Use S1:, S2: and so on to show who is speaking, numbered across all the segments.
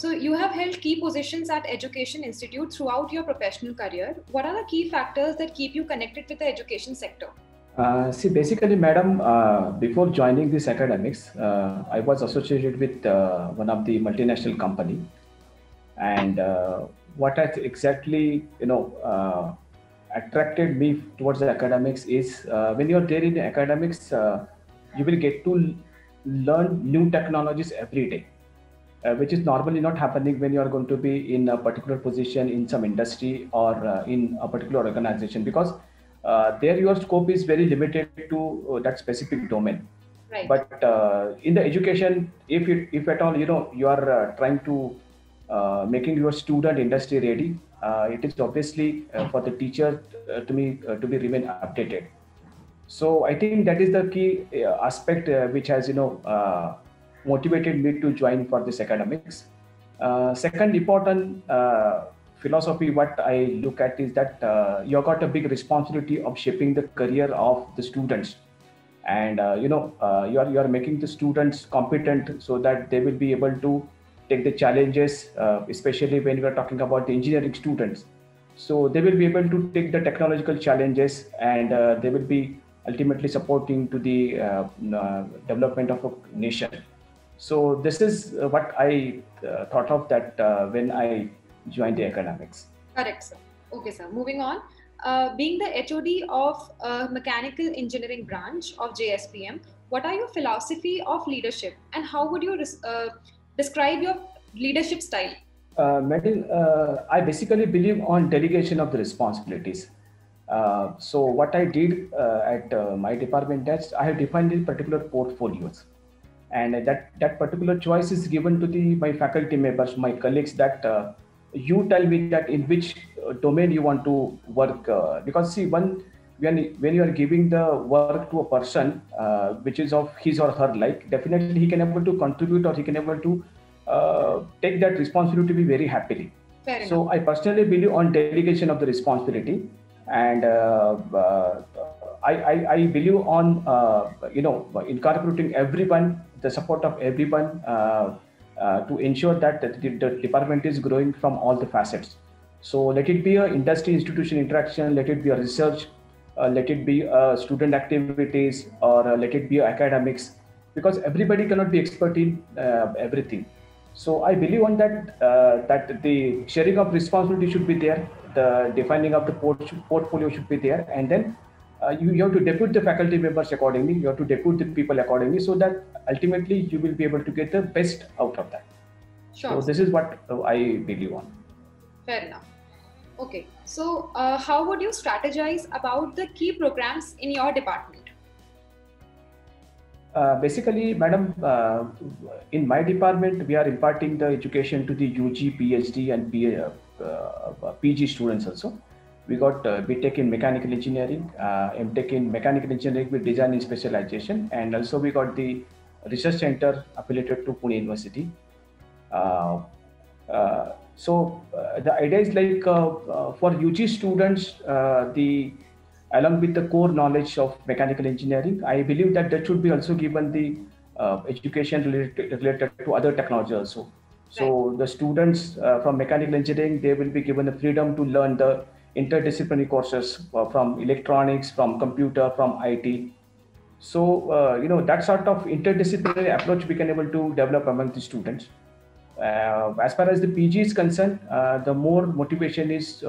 S1: So you have held key positions at Education Institute throughout your professional career. What are the key factors that keep you connected with the education sector?
S2: See, basically, madam, before joining this academics, I was associated with one of the multinational company, and what has exactly, attracted me towards the academics is when you're there in the academics, you will get to learn new technologies every day, which is normally not happening when you are going to be in a particular position in some industry or in a particular organization, because there your scope is very limited to that specific domain.
S1: Right.
S2: But in the education, if at all you are trying to making your student industry ready, it is obviously for the teacher to be remain updated. So I think that is the key aspect which has motivated me to join for this academics. Second important philosophy what I look at is that you got a big responsibility of shaping the career of the students, and you are making the students competent so that they will be able to take the challenges, especially when we are talking about the engineering students. So they will be able to take the technological challenges, and they will be ultimately supporting to the development of a nation. So this is what I thought of that when I joined the academics.
S1: Correct, sir. Okay, sir. Moving on. Being the HOD of Mechanical Engineering branch of JSPM, what are your philosophy of leadership, and how would you describe your leadership style?
S2: Madam, I basically believe on delegation of the responsibilities. So what I did at my department, that I have defined the particular portfolios, and that particular choice is given to my faculty members, my colleagues, that you tell me that in which domain you want to work, because see, when you are giving the work to a person which is of his or her like, definitely he can able to contribute, or he can able to take that responsibility very happily.
S1: Fair
S2: So
S1: enough.
S2: I personally believe on delegation of the responsibility, and I believe on incorporating everyone, the support of everyone, to ensure that the department is growing from all the facets. So let it be a industry institution interaction, let it be a research, let it be student activities, or let it be academics, because everybody cannot be expert in everything. So I believe on that, that the sharing of responsibility should be there, the defining of the portfolio should be there, and then you have to depute the faculty members accordingly, you have to depute the people accordingly, so that ultimately you will be able to get the best out of that.
S1: Sure.
S2: So this is what I believe on.
S1: Fair enough. Okay. So how would you strategize about the key programs in your department?
S2: Basically, madam, in my department, we are imparting the education to the UG, PhD, and PG students also. We got BTech in mechanical engineering, MTech in mechanical engineering with design and specialization, and also we got the research center affiliated to Pune University. So the idea is like for UG students, along with the core knowledge of mechanical engineering, I believe that should be also given the education related to other technology also. So the students from mechanical engineering, they will be given the freedom to learn the interdisciplinary courses from electronics, from computer, from IT. So that sort of interdisciplinary approach we can able to develop among the students. As far as the PG is concerned, the more motivation is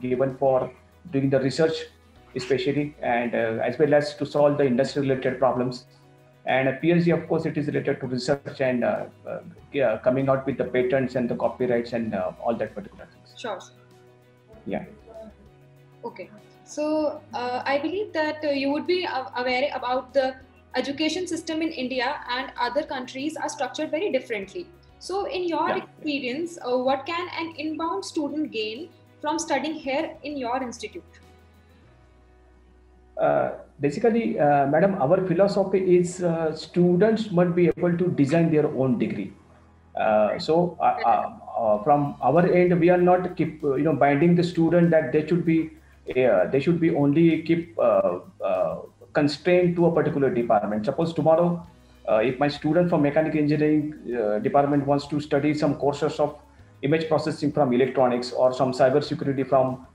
S2: given for doing the research, especially, and as well as to solve the industry related problems. And PhD, of course, it is related to research and coming out with the patents and the copyrights and all that particular things.
S1: Sure.
S2: Yeah.
S1: Okay. So I believe that you would be aware about the education system in India and other countries are structured very differently. So in your experience, what can an inbound student gain from studying here in your institute?
S2: Basically, madam, our philosophy is students must be able to design their own degree. So from our end, we are not keep binding the student that they should be only keep constrained to a particular department. Suppose tomorrow if my student from mechanical engineering department wants to study some courses of image processing from electronics or some cyber security from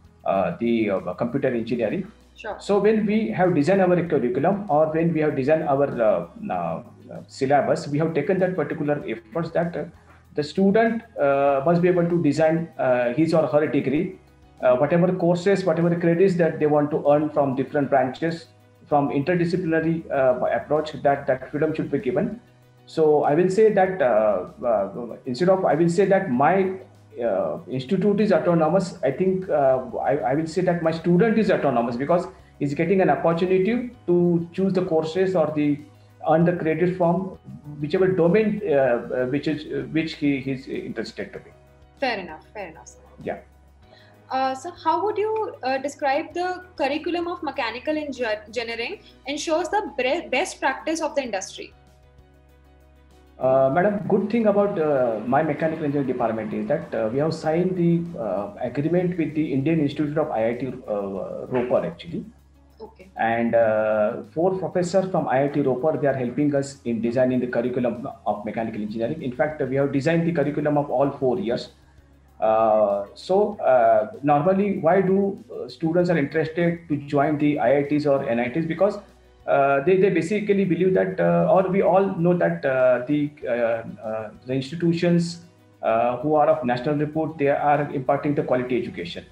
S2: the computer engineering.
S1: Sure.
S2: So when we have designed our curriculum or when we have designed our syllabus, we have taken that particular efforts that the student must be able to design his or her degree, whatever courses, whatever credits that they want to earn from different branches, from interdisciplinary approach, that freedom should be given. So I will say that I will say that my institute is autonomous. I think I will say that my student is autonomous because he's getting an opportunity to choose the courses or the earn the credit from whichever domain which he is interested to be.
S1: Fair enough. Fair enough.
S2: Yeah.
S1: So how would you describe the curriculum of mechanical engineering ensures the best practice of the industry?
S2: Madam, good thing about my mechanical engineering department is that we have signed the agreement with the Indian Institute of IIT Ropar actually.
S1: Okay.
S2: And 4 professors from IIT Ropar, they are helping us in designing the curriculum of mechanical engineering. In fact, we have designed the curriculum of all 4 years. Normally, why do students are interested to join the IITs or NITs? Because they basically believe that, or we all know that the institutions who are of national repute, they are imparting the quality education.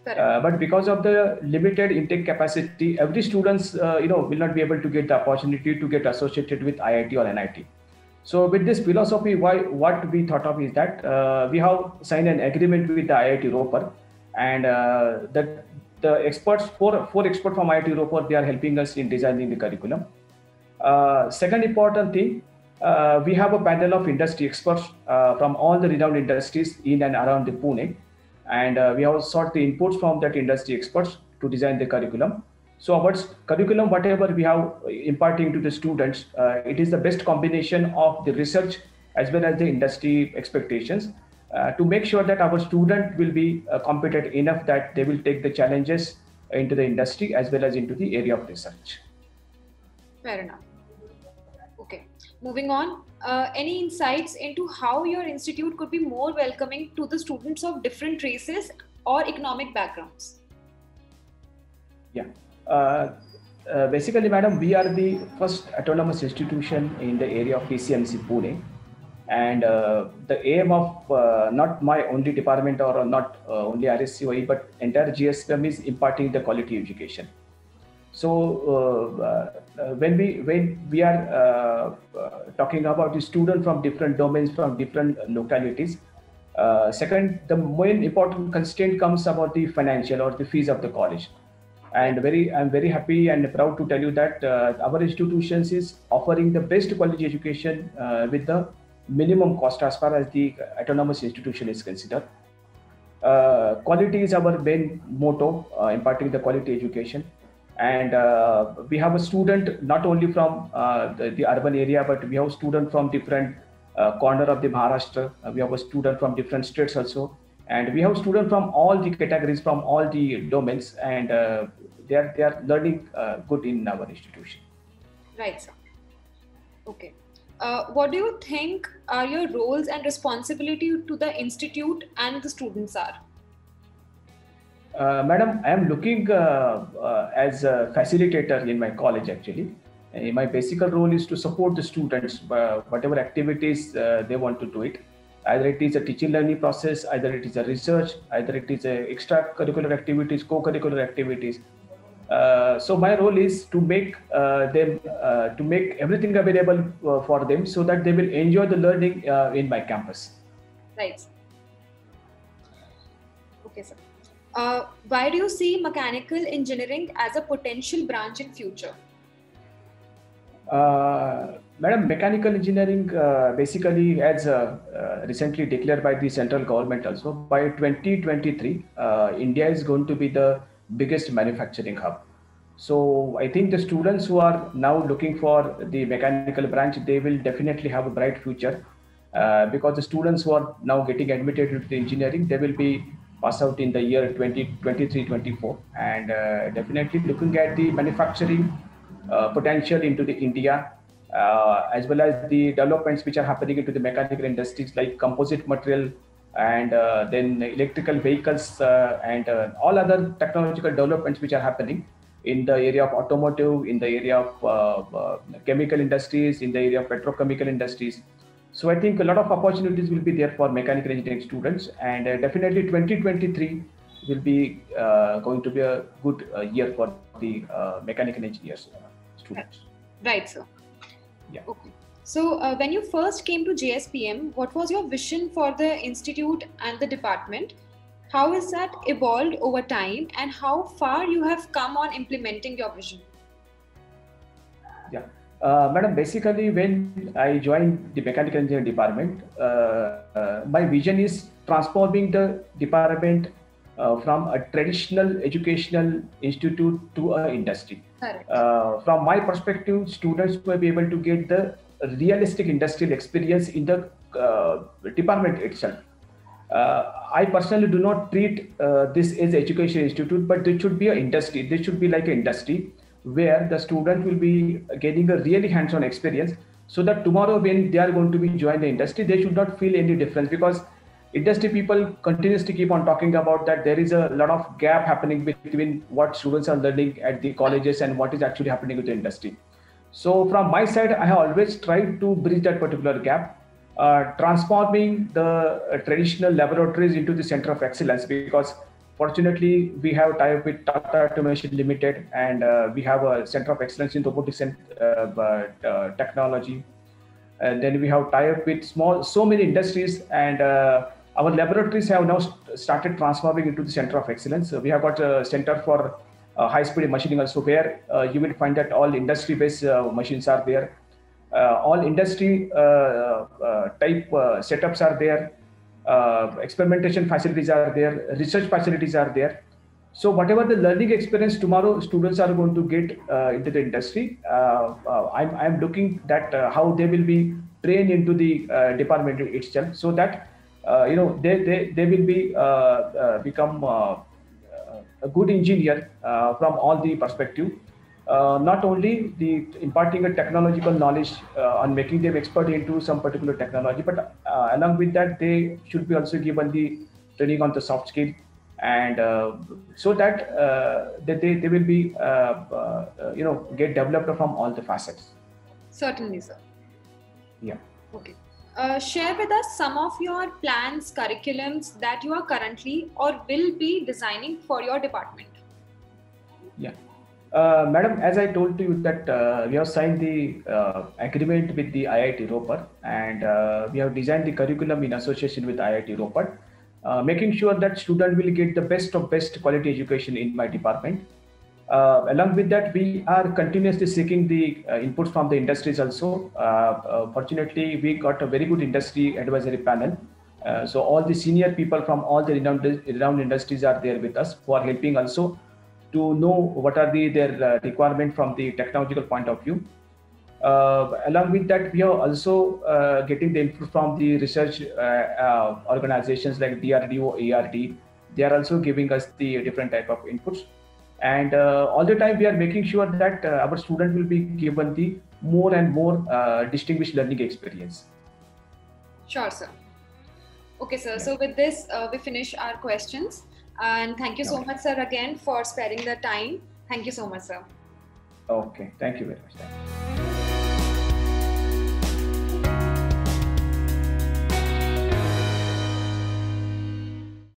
S2: But because of the limited intake capacity, every students will not be able to get the opportunity to get associated with IIT or NIT. So with this philosophy, what we thought of is that we have signed an agreement with the IIT Ropar, and that the experts, four experts from IIT Ropar, they are helping us in designing the curriculum. Second important thing, we have a panel of industry experts from all the renowned industries in and around the Pune, and we have sought the inputs from that industry experts to design the curriculum. So our curriculum, whatever we have imparting to the students, it is the best combination of the research as well as the industry expectations to make sure that our student will be competent enough that they will take the challenges into the industry as well as into the area of research.
S1: Fair enough. Okay, moving on. Any insights into how your institute could be more welcoming to the students of different races or economic backgrounds?
S2: Yeah. Basically, madam, we are the first autonomous institution in the area of PCMC Pune, and the aim of not my only department or not only RSCOE but entire GSPM is imparting the quality education. So when we are talking about the student from different domains, from different localities, second, the main important constraint comes about the financial or the fees of the college. And I'm very happy and proud to tell you that our institutions is offering the best quality education with the minimum cost as far as the autonomous institution is considered. Quality is our main motto, imparting the quality education. And we have a student not only from the urban area, but we have a student from different corner of the Maharashtra. We have a student from different states also. And we have students from all the categories, from all the domains, and they are learning good in our institution.
S1: Right, sir. Okay. What do you think are your roles and responsibility to the institute and the students are?
S2: Madam, I am looking as a facilitator in my college actually. My basic role is to support the students, whatever activities they want to do it. Either it is a teaching learning process, either it is a research, either it is a extracurricular activities, co-curricular activities. So my role is to make to make everything available for them so that they will enjoy the learning in my campus.
S1: Right. Okay, sir. Why do you see mechanical engineering as a potential branch in future?
S2: Madam, mechanical engineering basically, as recently declared by the central government also, by 2023, India is going to be the biggest manufacturing hub. So I think the students who are now looking for the mechanical branch, they will definitely have a bright future because the students who are now getting admitted into the engineering, they will be pass out in the year 2023-24, and definitely looking at the manufacturing potential into the India. as well as the developments which are happening into the mechanical industries like composite material and then electrical vehicles and all other technological developments which are happening in the area of automotive, in the area of chemical industries, in the area of petrochemical industries. So I think a lot of opportunities will be there for mechanical engineering students, and definitely 2023 will be going to be a good year for the mechanical engineers students.
S1: Right, sir.
S2: Yeah.
S1: Okay. So when you first came to JSPM, what was your vision for the institute and the department? How has that evolved over time, and how far you have come on implementing your vision?
S2: Yeah. Madam, basically when I joined the mechanical engineering department, my vision is transforming the department from a traditional educational institute to an industry. From my perspective, students will be able to get the realistic industrial experience in the department itself. I personally do not treat this as education institute, but this should be an industry. This should be like an industry where the student will be getting a really hands-on experience, so that tomorrow when they are going to be join the industry, they should not feel any difference, because industry people continuously keep on talking about that there is a lot of gap happening between what students are learning at the colleges and what is actually happening with the industry. So from my side, I have always tried to bridge that particular gap, transforming the traditional laboratories into the center of excellence, because fortunately we have tie up with Tata Automation Limited, and we have a center of excellence in robotics and technology. And then we have tie up with so many industries, and our laboratories have now started transforming into the center of excellence. So we have got a center for high-speed machining also, where you will find that all industry-based machines are there. All industry type setups are there. Experimentation facilities are there. Research facilities are there. So whatever the learning experience tomorrow students are going to get into the industry, I'm looking at how they will be trained into the department itself, so that they will be become a good engineer from all the perspective. Not only the imparting a technological knowledge on making them expert into some particular technology, but along with that, they should be also given the training on the soft skill, and so that they will be get developed from all the facets.
S1: Certainly, sir.
S2: Yeah.
S1: Okay. Share with us some of your plans, curriculums that you are currently or will be designing for your department.
S2: Yeah. Madam, as I told you that we have signed the agreement with the IIT Ropar, and we have designed the curriculum in association with IIT Ropar, making sure that student will get the best of best quality education in my department. Along with that, we are continuously seeking the inputs from the industries also. Fortunately, we got a very good industry advisory panel. So all the senior people from all the renowned industries are there with us, who are helping also to know what are their requirement from the technological point of view. Along with that, we are also getting the input from the research organizations like DRDO, ARD. They are also giving us the different type of inputs. And all the time we are making sure that our student will be given the more and more distinguished learning experience.
S1: Sure, sir. Okay, sir. Yeah. So with this, we finish our questions. And thank you so much, sir, again for sparing the time. Thank you so much, sir.
S2: Okay. Thank you very much.